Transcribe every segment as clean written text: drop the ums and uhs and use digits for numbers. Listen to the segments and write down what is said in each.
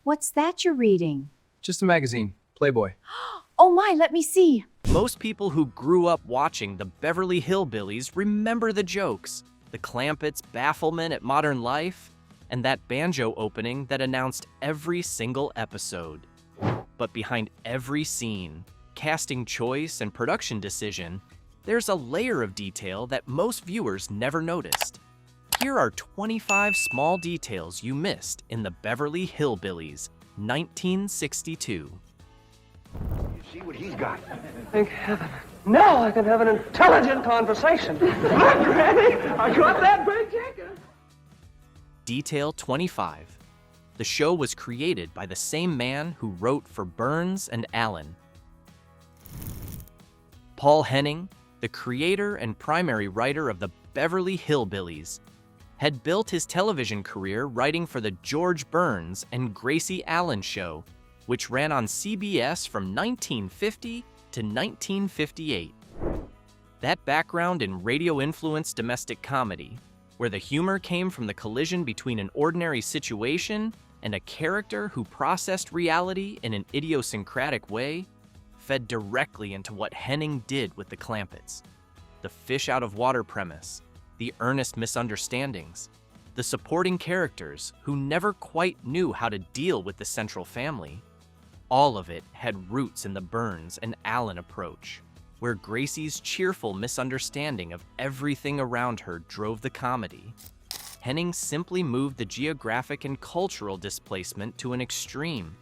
What's that you're reading? Just a magazine, Playboy. Oh my, let me see. Most people who grew up watching the Beverly Hillbillies remember the jokes, the Clampett's bafflement at modern life, and that banjo opening that announced every single episode. But behind every scene, casting choice, and production decision, there's a layer of detail that most viewers never noticed. Here are 25 small details you missed in the Beverly Hillbillies, 1962. See what he's got. Thank heaven. Now I can have an intelligent conversation. Look, Granny, I got that big ticket. Detail 25. The show was created by the same man who wrote for Burns and Allen. Paul Henning, the creator and primary writer of the Beverly Hillbillies, had built his television career writing for the George Burns and Gracie Allen show, which ran on CBS from 1950 to 1958. That background in radio-influenced domestic comedy, where the humor came from the collision between an ordinary situation and a character who processed reality in an idiosyncratic way, fed directly into what Henning did with the Clampetts. The fish-out-of-water premise, the earnest misunderstandings, the supporting characters who never quite knew how to deal with the central family. All of it had roots in the Burns and Allen approach, where Gracie's cheerful misunderstanding of everything around her drove the comedy. Henning simply moved the geographic and cultural displacement to an extreme.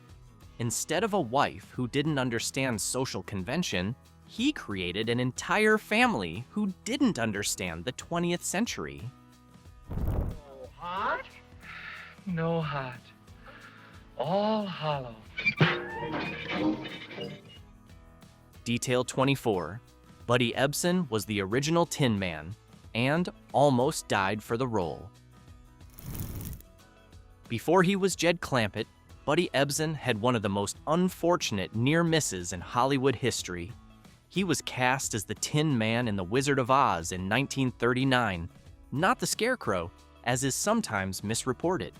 Instead of a wife who didn't understand social convention, he created an entire family who didn't understand the 20th century. No hot? No hot. All hollow. Detail 24. Buddy Ebsen was the original Tin Man and almost died for the role. Before he was Jed Clampett, Buddy Ebsen had one of the most unfortunate near misses in Hollywood history. He was cast as the Tin Man in The Wizard of Oz in 1939, not the Scarecrow, as is sometimes misreported.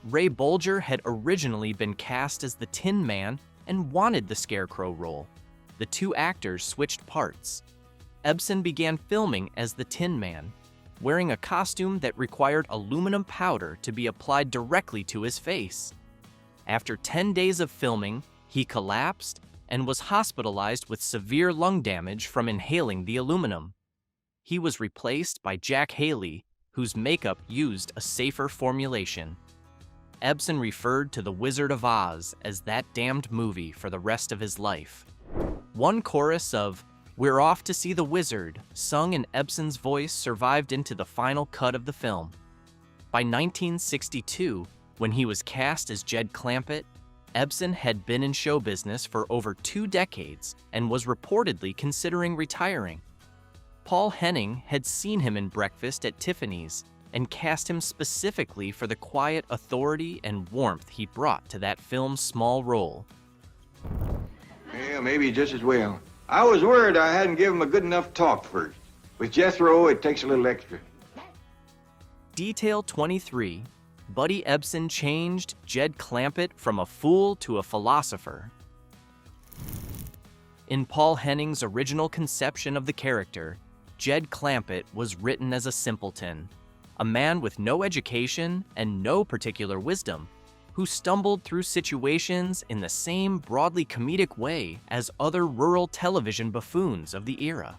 Ray Bolger had originally been cast as the Tin Man and wanted the Scarecrow role. The two actors switched parts. Ebsen began filming as the Tin Man, wearing a costume that required aluminum powder to be applied directly to his face. After 10 days of filming, he collapsed and was hospitalized with severe lung damage from inhaling the aluminum. He was replaced by Jack Haley, whose makeup used a safer formulation. Ebsen referred to The Wizard of Oz as that damned movie for the rest of his life. One chorus of "We're off to see the wizard," sung in Ebsen's voice, survived into the final cut of the film. By 1962, when he was cast as Jed Clampett, Ebsen had been in show business for over 2 decades and was reportedly considering retiring. Paul Henning had seen him in Breakfast at Tiffany's and cast him specifically for the quiet authority and warmth he brought to that film's small role. Yeah, maybe just as well. I was worried I hadn't given him a good enough talk first. With Jethro, it takes a little extra. Detail 23. Buddy Ebsen changed Jed Clampett from a fool to a philosopher. In Paul Henning's original conception of the character, Jed Clampett was written as a simpleton, a man with no education and no particular wisdom, who stumbled through situations in the same broadly comedic way as other rural television buffoons of the era.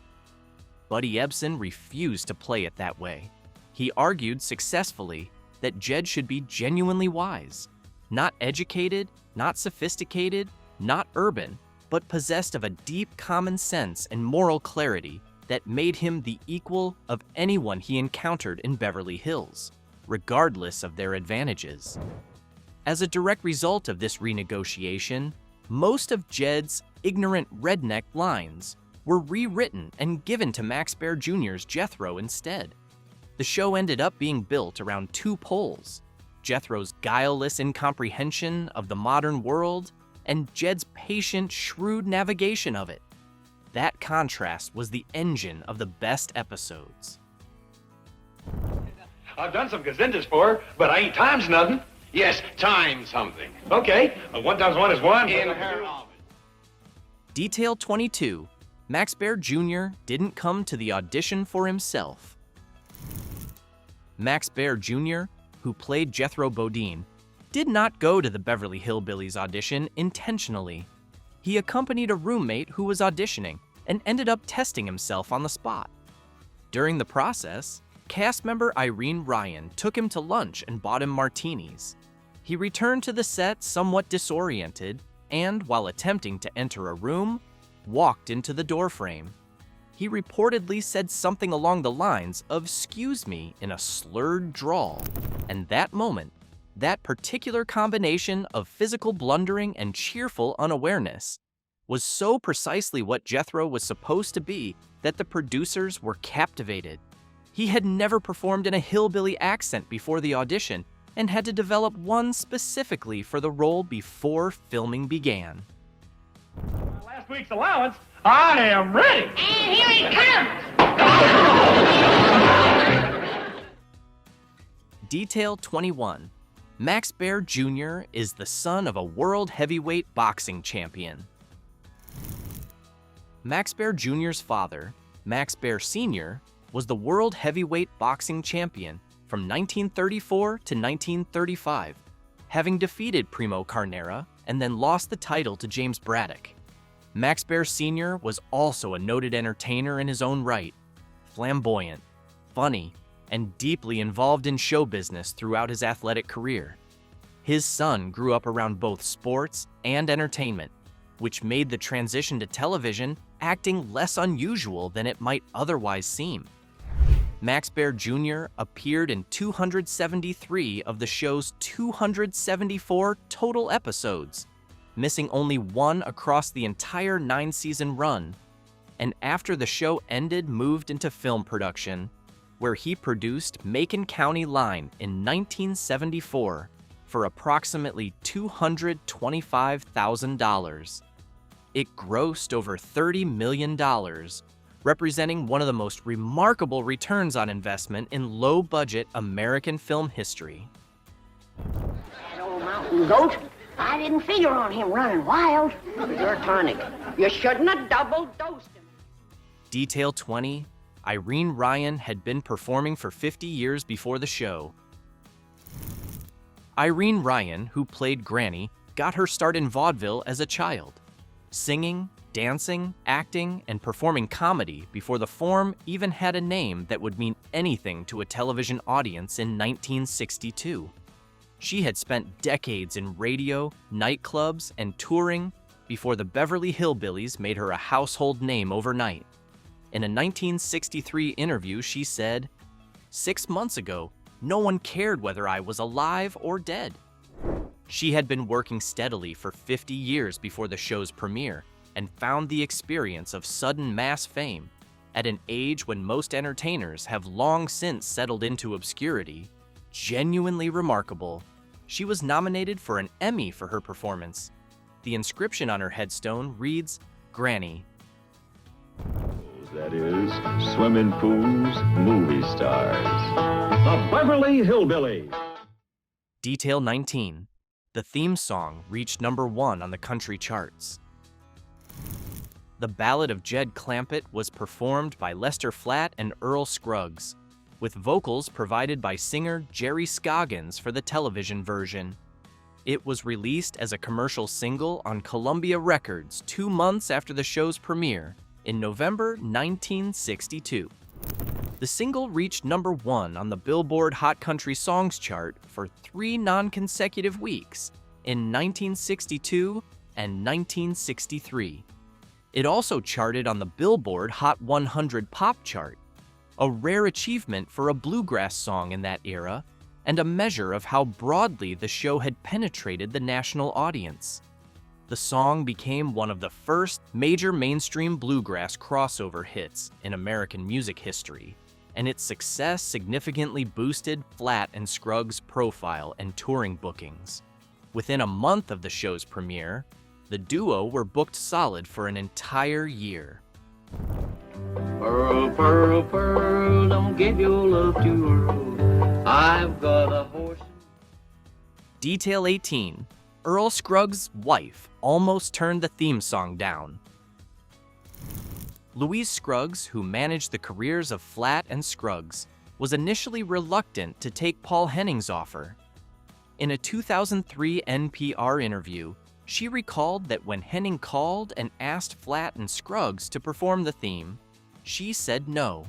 Buddy Ebsen refused to play it that way. He argued successfully that Jed should be genuinely wise, not educated, not sophisticated, not urban, but possessed of a deep common sense and moral clarity that made him the equal of anyone he encountered in Beverly Hills, regardless of their advantages. As a direct result of this renegotiation, most of Jed's ignorant redneck lines were rewritten and given to Max Baer Jr.'s Jethro instead. The show ended up being built around 2 poles: Jethro's guileless incomprehension of the modern world and Jed's patient, shrewd navigation of it. That contrast was the engine of the best episodes. I've done some gazintas for her, but I ain't times nothing. Yes, time something. Okay, 1 times 1 is 1. In her office. Detail 22. Max Baer Jr. didn't come to the audition for himself. Max Baer Jr., who played Jethro Bodine, did not go to the Beverly Hillbillies audition intentionally. He accompanied a roommate who was auditioning and ended up testing himself on the spot. During the process, cast member Irene Ryan took him to lunch and bought him martinis. He returned to the set somewhat disoriented and, while attempting to enter a room, walked into the doorframe. He reportedly said something along the lines of "excuse me" in a slurred drawl, and that moment, that particular combination of physical blundering and cheerful unawareness was so precisely what Jethro was supposed to be that the producers were captivated. He had never performed in a hillbilly accent before the audition and had to develop one specifically for the role before filming began. Last week's allowance, I am ready. And here it comes! Detail 21. Max Baer Jr. is the son of a world heavyweight boxing champion. Max Baer Jr.'s father, Max Baer Sr., was the world heavyweight boxing champion from 1934 to 1935, having defeated Primo Carnera and then lost the title to James Braddock. Max Baer Sr. was also a noted entertainer in his own right, flamboyant, funny, and deeply involved in show business throughout his athletic career. His son grew up around both sports and entertainment, which made the transition to television acting less unusual than it might otherwise seem. Max Baer Jr. appeared in 273 of the show's 274 total episodes, missing only one across the entire 9-season run, and after the show ended moved into film production, where he produced Macon County Line in 1974 for approximately $225,000. It grossed over $30 million, representing one of the most remarkable returns on investment in low-budget American film history. That old mountain goat, I didn't figure on him running wild. Your tonic. You shouldn't have double-dosed him. Detail 20. Irene Ryan had been performing for 50 years before the show. Irene Ryan, who played Granny, got her start in vaudeville as a child, singing, dancing, acting, and performing comedy before the form even had a name that would mean anything to a television audience in 1962. She had spent decades in radio, nightclubs, and touring before the Beverly Hillbillies made her a household name overnight. In a 1963 interview, she said, "6 months ago, no one cared whether I was alive or dead." She had been working steadily for 50 years before the show's premiere and found the experience of sudden mass fame, at an age when most entertainers have long since settled into obscurity, genuinely remarkable. She was nominated for an Emmy for her performance. The inscription on her headstone reads, "Granny." That is, swimming pools, movie stars. The Beverly Hillbillies. Detail 19. The theme song reached #1 on the country charts. The Ballad of Jed Clampett was performed by Lester Flatt and Earl Scruggs, with vocals provided by singer Jerry Scoggins for the television version. It was released as a commercial single on Columbia Records 2 months after the show's premiere in November 1962. The single reached #1 on the Billboard Hot Country Songs chart for 3 non-consecutive weeks in 1962 and 1963. It also charted on the Billboard Hot 100 Pop chart, a rare achievement for a bluegrass song in that era and a measure of how broadly the show had penetrated the national audience. The song became one of the first major mainstream bluegrass crossover hits in American music history, and its success significantly boosted Flatt and Scruggs' profile and touring bookings. Within a month of the show's premiere, the duo were booked solid for an entire year. Pearl, pearl, pearl, don't give your love to Earl. I've got a horse. Detail 18. Earl Scruggs' wife almost turned the theme song down. Louise Scruggs, who managed the careers of Flatt and Scruggs, was initially reluctant to take Paul Henning's offer. In a 2003 NPR interview, she recalled that when Henning called and asked Flatt and Scruggs to perform the theme, she said no.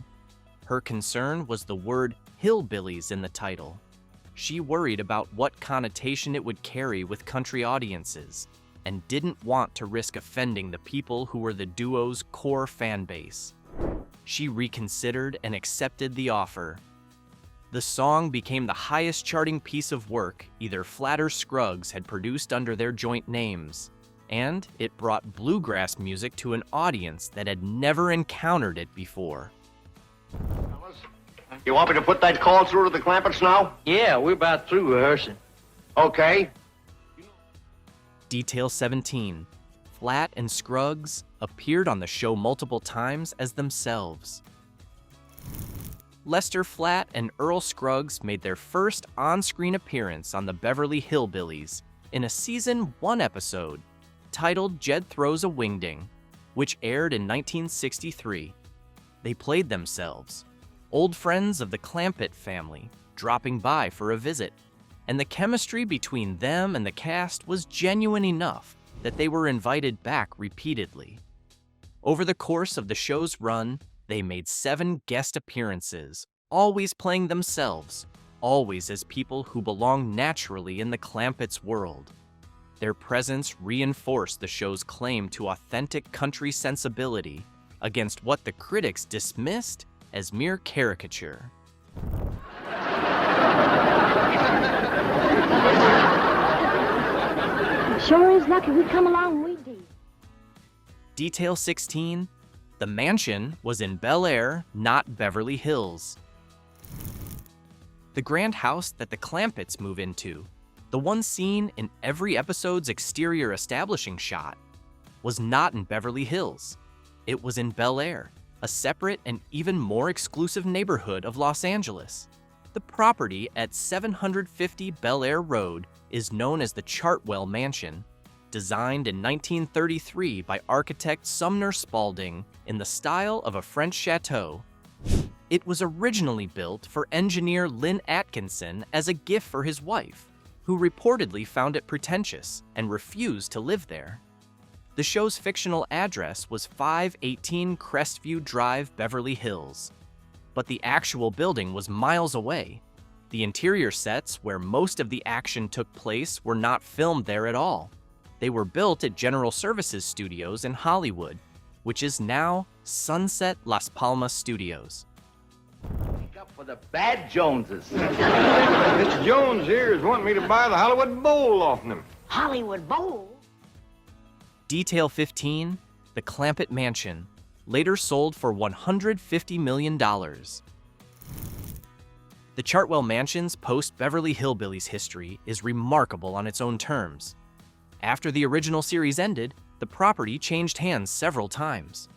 Her concern was the word hillbillies in the title. She worried about what connotation it would carry with country audiences and didn't want to risk offending the people who were the duo's core fan base. She reconsidered and accepted the offer. The song became the highest charting piece of work either Flatt or Scruggs had produced under their joint names, and it brought bluegrass music to an audience that had never encountered it before. You want me to put that call through to the Clampetts now? Yeah, we're about through rehearsing. Okay. Detail 17. Flatt and Scruggs appeared on the show multiple times as themselves. Lester Flatt and Earl Scruggs made their first on-screen appearance on the Beverly Hillbillies in a season 1 episode titled Jethro's a Wingding, which aired in 1963. They played themselves, old friends of the Clampett family, dropping by for a visit, and the chemistry between them and the cast was genuine enough that they were invited back repeatedly. Over the course of the show's run, they made 7 guest appearances, always playing themselves, always as people who belong naturally in the Clampetts' world. Their presence reinforced the show's claim to authentic country sensibility against what the critics dismissed as mere caricature. Sure is lucky we come along we did. Detail 16. The mansion was in Bel Air, not Beverly Hills. The grand house that the Clampetts move into, the one seen in every episode's exterior establishing shot, was not in Beverly Hills. It was in Bel Air, a separate and even more exclusive neighborhood of Los Angeles. The property at 750 Bel Air Road is known as the Chartwell Mansion, designed in 1933 by architect Sumner Spalding in the style of a French chateau. It was originally built for engineer Lynn Atkinson as a gift for his wife, who reportedly found it pretentious and refused to live there. The show's fictional address was 518 Crestview Drive, Beverly Hills, but the actual building was miles away. The interior sets where most of the action took place were not filmed there at all. They were built at General Services Studios in Hollywood, which is now Sunset Las Palmas Studios. Make up for the bad Joneses. Mr. Jones here is wanting me to buy the Hollywood Bowl off them. Hollywood Bowl? Detail 15, the Clampett Mansion, later sold for $150 million. The Chartwell Mansion's post-Beverly Hillbillies history is remarkable on its own terms. After the original series ended, the property changed hands several times.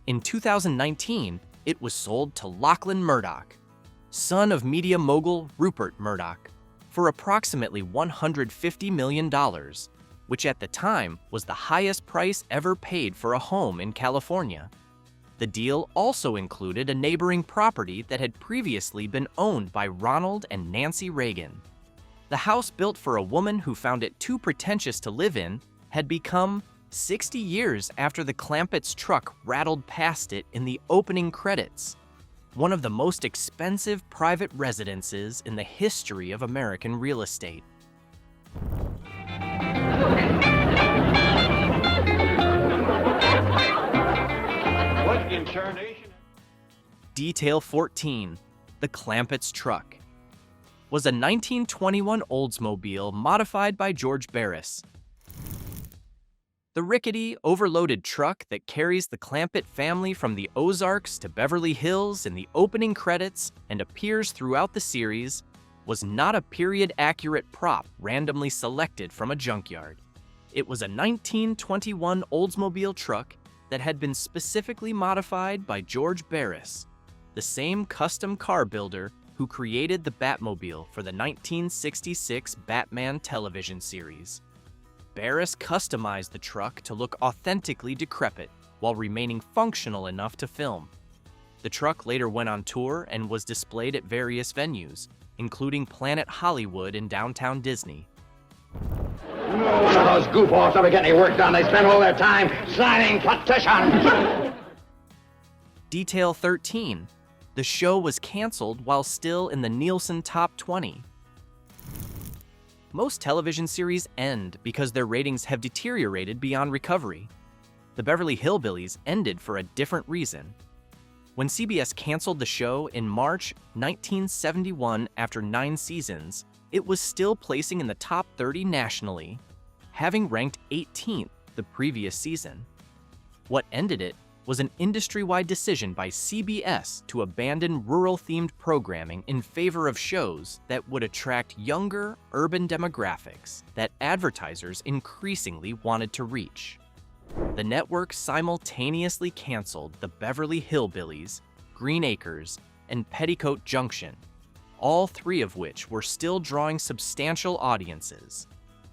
In 2019, it was sold to Lachlan Murdoch, son of media mogul Rupert Murdoch, for approximately $150 million, which at the time was the highest price ever paid for a home in California. The deal also included a neighboring property that had previously been owned by Ronald and Nancy Reagan. The house, built for a woman who found it too pretentious to live in, had become 60 years after the Clampetts' truck rattled past it in the opening credits, one of the most expensive private residences in the history of American real estate. What in tarnation? Detail 14, the Clampetts' truck, was a 1921 Oldsmobile modified by George Barris. The rickety, overloaded truck that carries the Clampett family from the Ozarks to Beverly Hills in the opening credits and appears throughout the series was not a period-accurate prop randomly selected from a junkyard. It was a 1921 Oldsmobile truck that had been specifically modified by George Barris, the same custom car builder who who created the Batmobile for the 1966 Batman television series. Barris customized the truck to look authentically decrepit while remaining functional enough to film. The truck later went on tour and was displayed at various venues, including Planet Hollywood in downtown Disney. None of those goofballs ever get any work done. They spend all their time signing petitions. Detail 13. The show was canceled while still in the Nielsen Top 20. Most television series end because their ratings have deteriorated beyond recovery. The Beverly Hillbillies ended for a different reason. When CBS canceled the show in March 1971 after 9 seasons, it was still placing in the top 30 nationally, having ranked 18th the previous season. What ended it was an industry-wide decision by CBS to abandon rural-themed programming in favor of shows that would attract younger, urban demographics that advertisers increasingly wanted to reach. The network simultaneously canceled the Beverly Hillbillies, Green Acres, and Petticoat Junction, all 3 of which were still drawing substantial audiences.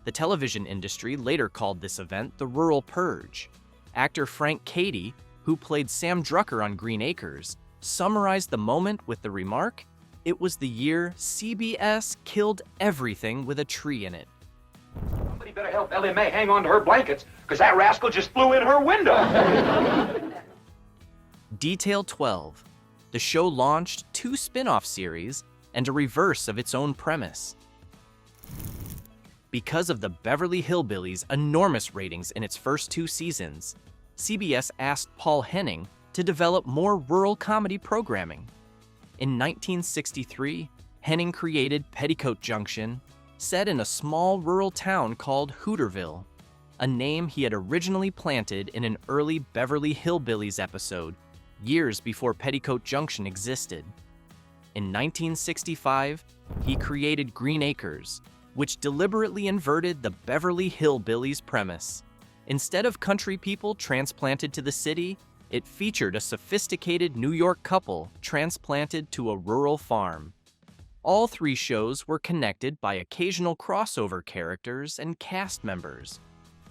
The television industry later called this event the Rural Purge. Actor Frank Cady, who played Sam Drucker on Green Acres, summarized the moment with the remark, "It was the year CBS killed everything with a tree in it." Somebody better help Ellie Mae hang on to her blankets, because that rascal just flew in her window. Detail 12. The show launched 2 spin-off series and a reverse of its own premise. Because of the Beverly Hillbillies' enormous ratings in its first 2 seasons, CBS asked Paul Henning to develop more rural comedy programming. In 1963, Henning created Petticoat Junction, set in a small rural town called Hooterville, a name he had originally planted in an early Beverly Hillbillies episode, years before Petticoat Junction existed. In 1965, he created Green Acres, which deliberately inverted the Beverly Hillbillies premise. Instead of country people transplanted to the city, it featured a sophisticated New York couple transplanted to a rural farm. All 3 shows were connected by occasional crossover characters and cast members.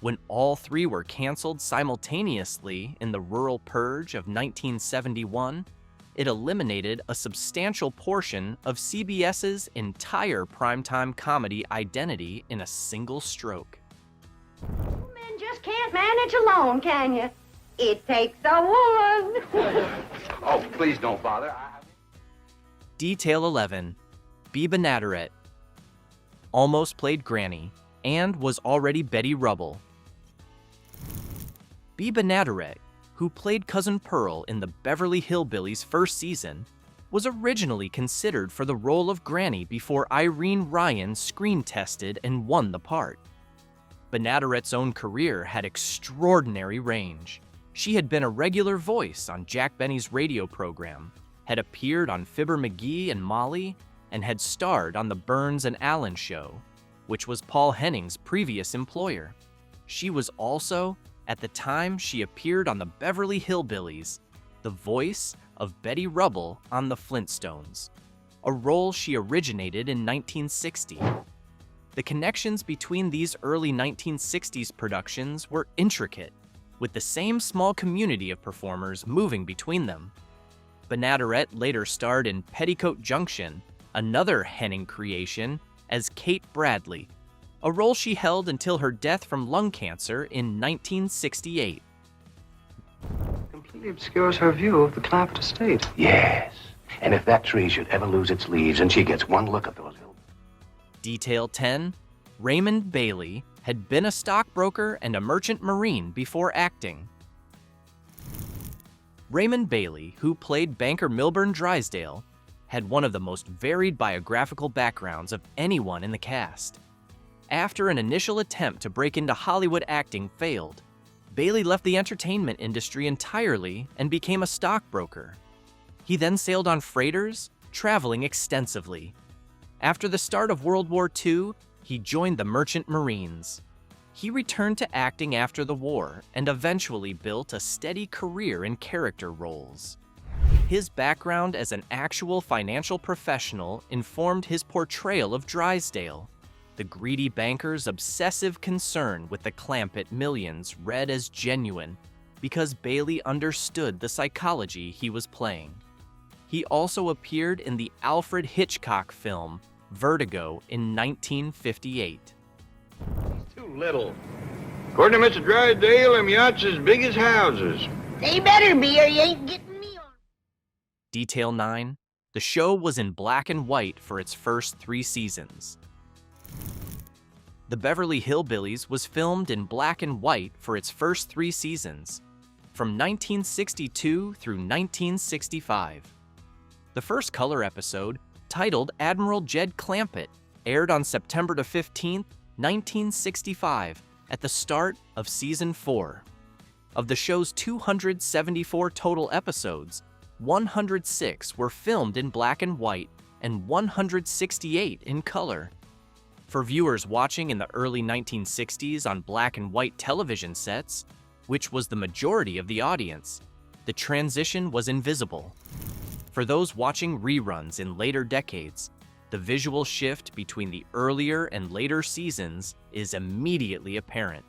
When all 3 were canceled simultaneously in the Rural Purge of 1971, it eliminated a substantial portion of CBS's entire primetime comedy identity in a single stroke. Men just can't manage alone, can you? It takes a woman. Oh, please don't bother. Detail 11. Biba Natteret almost played Granny and was already Betty Rubble. Biba Natteret, who played Cousin Pearl in the Beverly Hillbillies' first season, was originally considered for the role of Granny before Irene Ryan screen-tested and won the part. Banatteret's own career had extraordinary range. She had been a regular voice on Jack Benny's radio program, had appeared on Fibber McGee and Molly, and had starred on The Burns and Allen Show, which was Paul Henning's previous employer. She was also, at the time she appeared on the Beverly Hillbillies, the voice of Betty Rubble on The Flintstones, a role she originated in 1960. The connections between these early 1960s productions were intricate, with the same small community of performers moving between them. Banatteret later starred in Petticoat Junction, another Henning creation, as Kate Bradley, a role she held until her death from lung cancer in 1968. Completely obscures her view of the Clampett estate. Yes. And if that tree should ever lose its leaves and she gets one look at those hills. Detail 10. Raymond Bailey had been a stockbroker and a merchant marine before acting. Raymond Bailey, who played banker Milburn Drysdale, had one of the most varied biographical backgrounds of anyone in the cast. After an initial attempt to break into Hollywood acting failed, Bailey left the entertainment industry entirely and became a stockbroker. He then sailed on freighters, traveling extensively. After the start of World War II, he joined the Merchant Marines. He returned to acting after the war and eventually built a steady career in character roles. His background as an actual financial professional informed his portrayal of Drysdale, the greedy banker's obsessive concern with the Clampett millions read as genuine because Bailey understood the psychology he was playing. He also appeared in the Alfred Hitchcock film Vertigo in 1958. He's too little. According to Mr. Drysdale, them yachts as big as houses. They better be or you ain't getting me on. Detail 9. The show was in black and white for its first 3 seasons. The Beverly Hillbillies was filmed in black and white for its first 3 seasons, from 1962 through 1965. The first color episode, titled Admiral Jed Clampett, aired on September 15, 1965, at the start of Season 4. Of the show's 274 total episodes, 106 were filmed in black and white and 168 in color. For viewers watching in the early 1960s on black and white television sets, which was the majority of the audience, the transition was invisible. For those watching reruns in later decades, the visual shift between the earlier and later seasons is immediately apparent.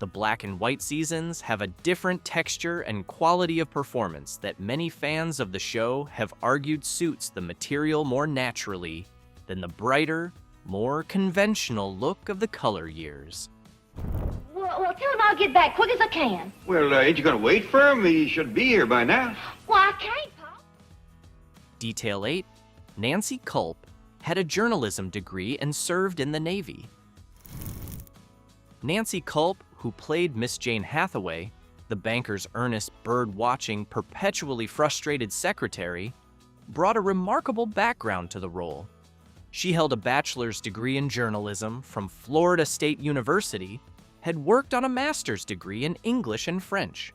The black and white seasons have a different texture and quality of performance that many fans of the show have argued suits the material more naturally than the brighter, more conventional look of the color years. Well, tell him I'll get back quick as I can. Well, ain't you gonna wait for him? He should be here by now. Well, I can't, Pop. Detail 8. Nancy Kulp had a journalism degree and served in the Navy. Nancy Kulp, who played Miss Jane Hathaway, the banker's earnest, bird-watching, perpetually frustrated secretary, brought a remarkable background to the role. She held a bachelor's degree in journalism from Florida State University, had worked on a master's degree in English and French,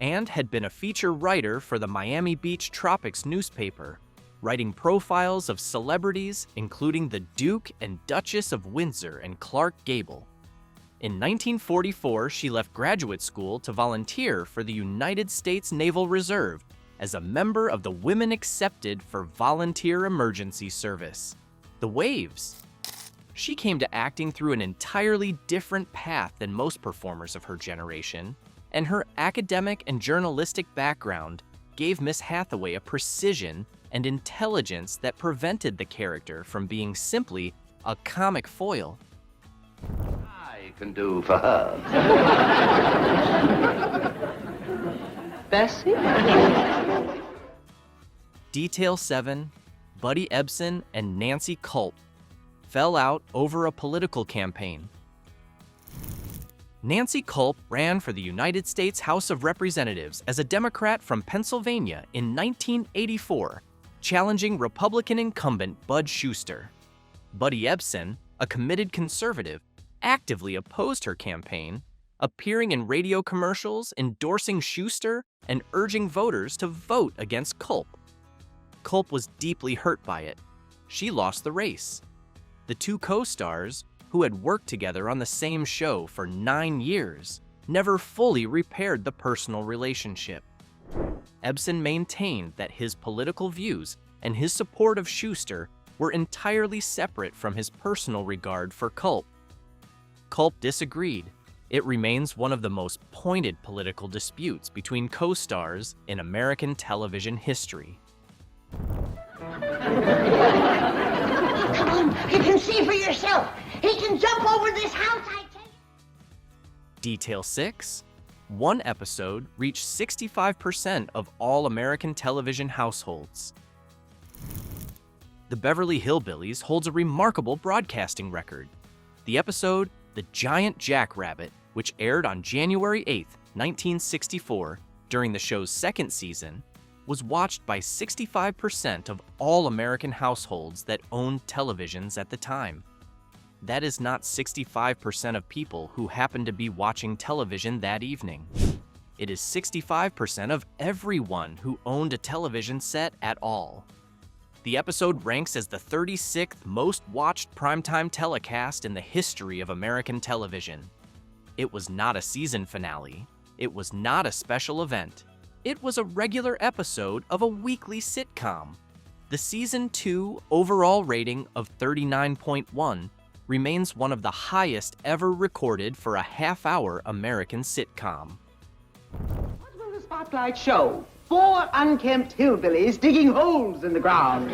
and had been a feature writer for the Miami Beach Tropics newspaper, writing profiles of celebrities including the Duke and Duchess of Windsor and Clark Gable. In 1944, she left graduate school to volunteer for the United States Naval Reserve as a member of the Women Accepted for Volunteer Emergency Service, the Waves. She came to acting through an entirely different path than most performers of her generation, and her academic and journalistic background gave Miss Hathaway a precision and intelligence that prevented the character from being simply a comic foil. I can do for her. Bessie? Detail 7. Buddy Ebsen and Nancy Kulp fell out over a political campaign. Nancy Kulp ran for the United States House of Representatives as a Democrat from Pennsylvania in 1984, challenging Republican incumbent Bud Shuster. Buddy Ebsen, a committed conservative, actively opposed her campaign, appearing in radio commercials endorsing Shuster and urging voters to vote against Kulp. Kulp was deeply hurt by it. She lost the race. The two co-stars, who had worked together on the same show for 9 years, never fully repaired the personal relationship. Ebsen maintained that his political views and his support of Shuster were entirely separate from his personal regard for Kulp. Kulp disagreed. It remains one of the most pointed political disputes between co-stars in American television history. Come on, you can see for yourself. He can jump over this house, I tell you. Detail 6. One episode reached 65% of all American television households. The Beverly Hillbillies holds a remarkable broadcasting record. The episode, The Giant Jackrabbit, which aired on January 8, 1964, during the show's second season, was watched by 65% of all American households that owned televisions at the time. That is not 65% of people who happened to be watching television that evening. It is 65% of everyone who owned a television set at all. The episode ranks as the 36th most watched primetime telecast in the history of American television. It was not a season finale. It was not a special event. It was a regular episode of a weekly sitcom. The Season 2 overall rating of 39.1 remains one of the highest ever recorded for a half-hour American sitcom. What will the spotlight show? 4 unkempt hillbillies digging holes in the ground.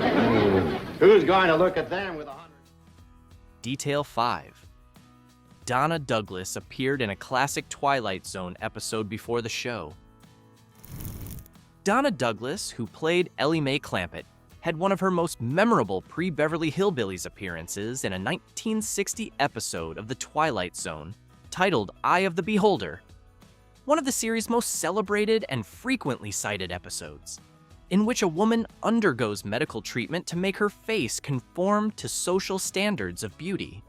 Who's going to look at them with 100? Detail 5. Donna Douglas appeared in a classic Twilight Zone episode before the show. Donna Douglas, who played Ellie Mae Clampett, had one of her most memorable pre-Beverly Hillbillies appearances in a 1960 episode of The Twilight Zone titled Eye of the Beholder, one of the series' most celebrated and frequently cited episodes, in which a woman undergoes medical treatment to make her face conform to social standards of beauty.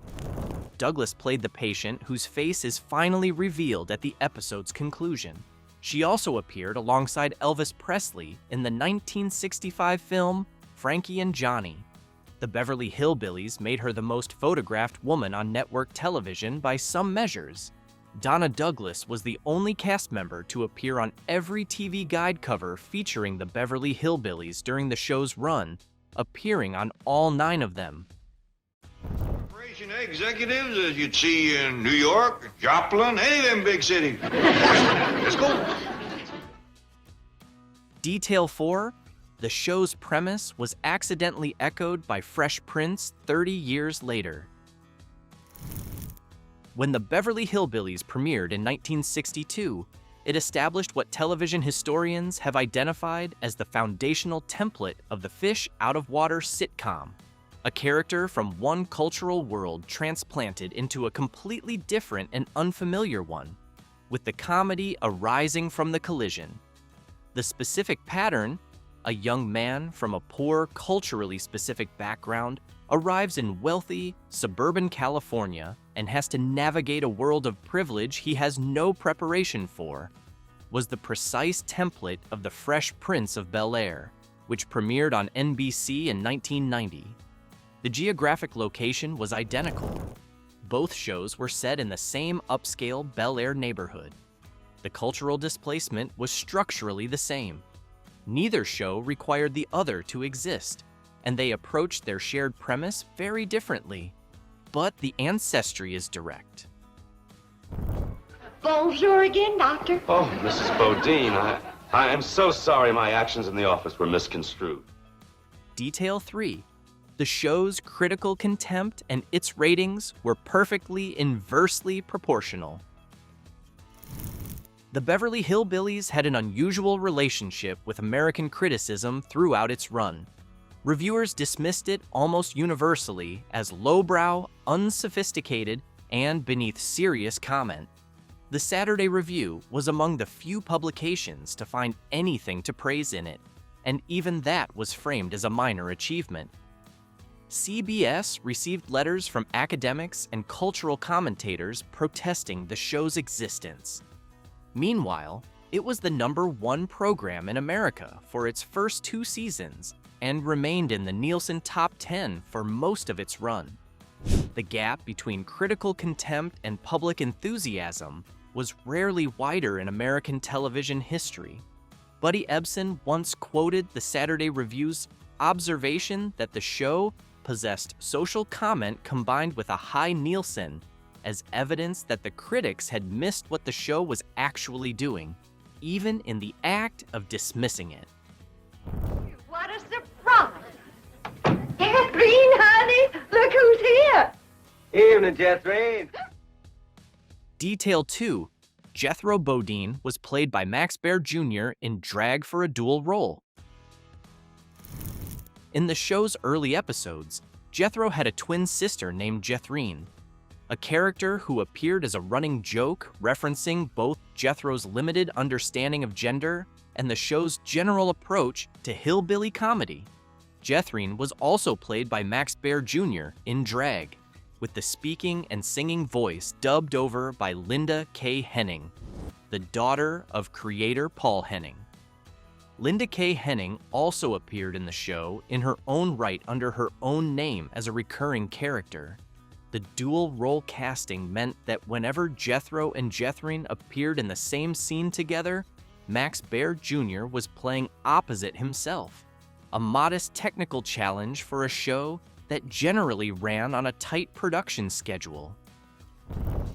Douglas played the patient whose face is finally revealed at the episode's conclusion. She also appeared alongside Elvis Presley in the 1965 film Frankie and Johnny. The Beverly Hillbillies made her the most photographed woman on network television by some measures. Donna Douglas was the only cast member to appear on every TV guide cover featuring the Beverly Hillbillies during the show's run, appearing on all 9 of them. Corporation executives as you'd see in New York, Joplin, any of them big cities. Let's go. Detail 4. The show's premise was accidentally echoed by Fresh Prince 30 years later. When the Beverly Hillbillies premiered in 1962, it established what television historians have identified as the foundational template of the fish-out-of-water sitcom, a character from one cultural world transplanted into a completely different and unfamiliar one, with the comedy arising from the collision. The specific pattern, a young man from a poor, culturally specific background, arrives in wealthy, suburban California and has to navigate a world of privilege he has no preparation for, was the precise template of The Fresh Prince of Bel-Air, which premiered on NBC in 1990. The geographic location was identical. Both shows were set in the same upscale Bel-Air neighborhood. The cultural displacement was structurally the same. Neither show required the other to exist, and they approached their shared premise very differently. But the ancestry is direct. Bonjour again, Doctor. Oh, Mrs. Bodine, I am so sorry my actions in the office were misconstrued. Detail 3. The show's critical contempt and its ratings were perfectly inversely proportional. The Beverly Hillbillies had an unusual relationship with American criticism throughout its run. Reviewers dismissed it almost universally as lowbrow, unsophisticated, and beneath serious comment. The Saturday Review was among the few publications to find anything to praise in it, and even that was framed as a minor achievement. CBS received letters from academics and cultural commentators protesting the show's existence. Meanwhile, it was the #1 program in America for its first 2 seasons and remained in the Nielsen Top 10 for most of its run. The gap between critical contempt and public enthusiasm was rarely wider in American television history. Buddy Ebsen once quoted the Saturday Review's observation that the show possessed social comment combined with a high Nielsen as evidence that the critics had missed what the show was actually doing, even in the act of dismissing it. What a surprise! Catherine, honey, look who's here! Evening, Jethro. Detail 2. Jethro Bodine was played by Max Baer Jr. in drag for a dual role. In the show's early episodes, Jethro had a twin sister named Jethrine, a character who appeared as a running joke referencing both Jethro's limited understanding of gender and the show's general approach to hillbilly comedy. Jethrine was also played by Max Baer Jr. in drag, with the speaking and singing voice dubbed over by Linda K. Henning, the daughter of creator Paul Henning. Linda K. Henning also appeared in the show in her own right under her own name as a recurring character. The dual role casting meant that whenever Jethro and Jethrine appeared in the same scene together, Max Baer Jr. was playing opposite himself, a modest technical challenge for a show that generally ran on a tight production schedule.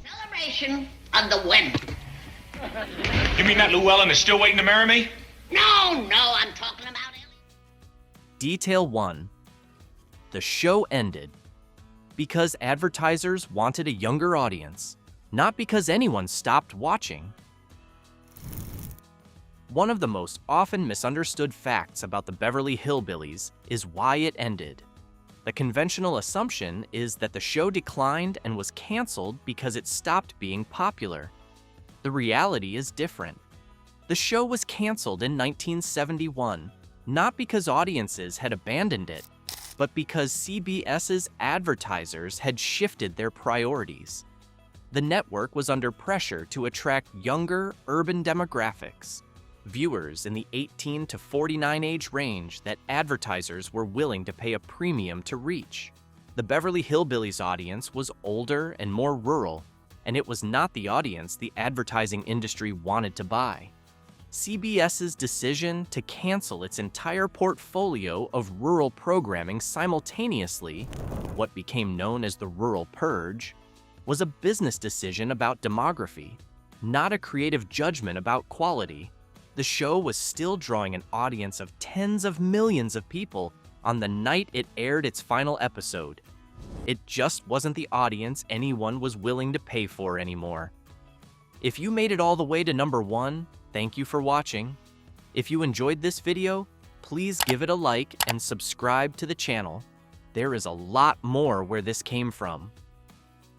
Celebration of the wedding. You mean that Llewellyn is still waiting to marry me? No, I'm talking about Ellie. Detail 1. The show ended because advertisers wanted a younger audience, not because anyone stopped watching. One of the most often misunderstood facts about the Beverly Hillbillies is why it ended. The conventional assumption is that the show declined and was canceled because it stopped being popular. The reality is different. The show was canceled in 1971, not because audiences had abandoned it, but because CBS's advertisers had shifted their priorities. The network was under pressure to attract younger, urban demographics, viewers in the 18 to 49 age range that advertisers were willing to pay a premium to reach. The Beverly Hillbillies audience was older and more rural, and it was not the audience the advertising industry wanted to buy. CBS's decision to cancel its entire portfolio of rural programming simultaneously, what became known as the Rural Purge, was a business decision about demography, not a creative judgment about quality. The show was still drawing an audience of tens of millions of people on the night it aired its final episode. It just wasn't the audience anyone was willing to pay for anymore. If you made it all the way to number 1, thank you for watching. If you enjoyed this video, please give it a like and subscribe to the channel. There is a lot more where this came from.